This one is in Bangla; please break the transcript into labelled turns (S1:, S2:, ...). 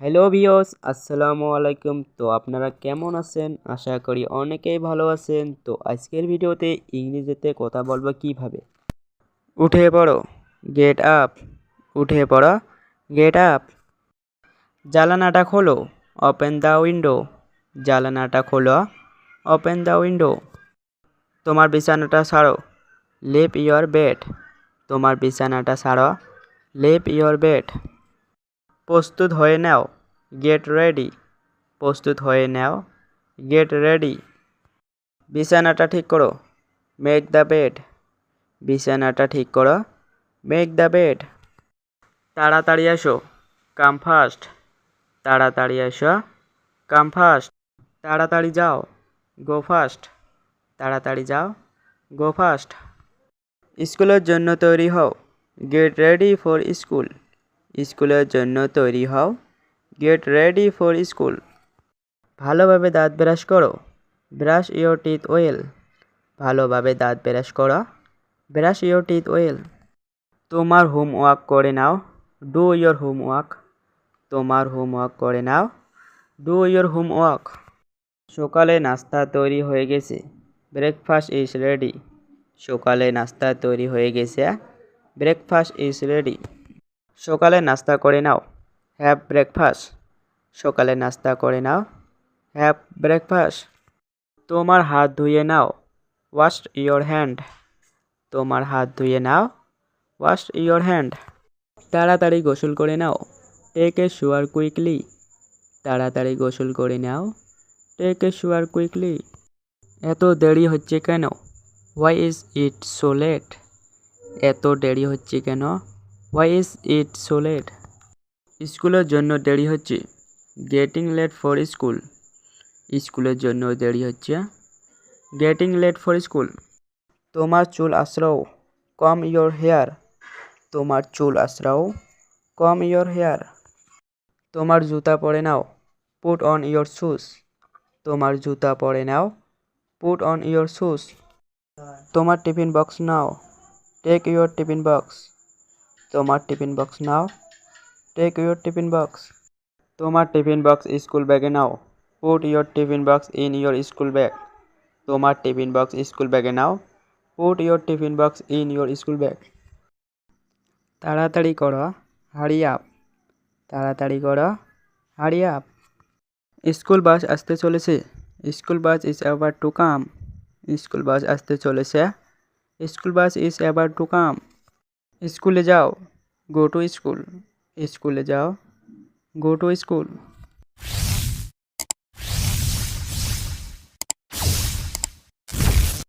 S1: হ্যালো ভিউয়ার্স, আসসালামু আলাইকুম। তো আপনারা কেমন আছেন? আশা করি অনেকেই ভালো আছেন। তো আজকের ভিডিওতে ইংরেজিতে কথা বলবো কিভাবে। উঠে পড়ো, গেট আপ। উঠে পড়ো, গেট আপ। জানালাটা খোলো, ওপেন দ্য উইন্ডো। জানালাটা খোলো, ওপেন দ্য উইন্ডো। তোমার বিছানাটা ছাড়ো, লিভ ইয়োর বেড। তোমার বিছানাটা ছাড়ো, লিভ ইয়োর বেড। প্রস্তুত হয়ে নাও, গেট রেডি। প্রস্তুত হয়ে নাও, গেট রেডি। বিছানাটা ঠিক করো, মেক দ্য বেড। বিছানাটা ঠিক করো, মেক দ্য বেড। তাড়াতাড়ি এসো, কাম ফাস্ট। তাড়াতাড়ি এসো, কাম ফাস্ট। তাড়াতাড়ি যাও, গো ফাস্ট। তাড়াতাড়ি যাও, গো ফাস্ট। স্কুলের জন্য তৈরি হও, গেট রেডি ফর স্কুল। স্কুলের জন্য তৈরি হও, গেট রেডি ফর স্কুল। ভালোভাবে দাঁত ব্রাশ করো, ব্রাশ ইয়োর টিথ ওয়েল। ভালোভাবে দাঁত ব্রাশ করো, ব্রাশ ইয়োর টিথ ওয়েল। তোমার হোমওয়ার্ক করে নাও, ডু ইয়োর হোমওয়ার্ক। তোমার হোমওয়ার্ক করে নাও, ডু ইয়োর হোমওয়ার্ক। সকালে নাস্তা তৈরি হয়ে গেছে, ব্রেকফাস্ট ইজ রেডি। সকালে নাস্তা তৈরি হয়ে গেছে, ব্রেকফাস্ট ইজ রেডি। সকালে নাস্তা করে নাও, হ্যাভ ব্রেকফাস্ট। সকালে নাস্তা করে নাও, হ্যাভ ব্রেকফাস্ট। তোমার হাত ধুয়ে নাও, ওয়াশ ইয়োর হ্যান্ড। তোমার হাত ধুয়ে নাও, ওয়াশ ইয়োর হ্যান্ড। তাড়াতাড়ি গোসল করে নাও, টেক এ শাওয়ার কুইকলি। তাড়াতাড়ি গোসল করে নাও, টেক এ শাওয়ার কুইকলি। এত দেরি হচ্ছে কেন? Why is it so late? এত দেরি হচ্ছে কেন? Why is it so late? স্কুলের জন্য দেরি হচ্ছে, গেটিং লেট ফর স্কুল। স্কুলের জন্য দেরি হচ্ছে, গেটিং লেট ফর স্কুল। তোমার চুল আঁচড়াও, কম ইয়োর হেয়ার। তোমার চুল আঁচড়াও, কম ইয়োর হেয়ার। তোমার জুতা পরে নাও, পুট অন ইয়োর শুজ। তোমার জুতা পরে নাও, পুট অন ইয়োর শুজ। তোমার টিফিন বক্স নাও, টেক ইয়োর টিফিন বক্স। তোমার টিফিন বক্স নাও, টেক ইয়োর টিফিন বক্স। তোমার টিফিন বক্স স্কুল ব্যাগে নাও, put your tiffin box in your school bag. তোমার টিফিন বক্স স্কুল ব্যাগে নাও, put your tiffin box in your school bag. তাড়াতাড়ি করো, হারি আপ। তাড়াতাড়ি করো, হারি আপ। স্কুল বাস আসতে চলেছে, school bus is about to come. School bus আসতে চলেছে, school bus is about to come. স্কুলে যাও, গো টু স্কুল। স্কুলে যাও, গো টু স্কুল।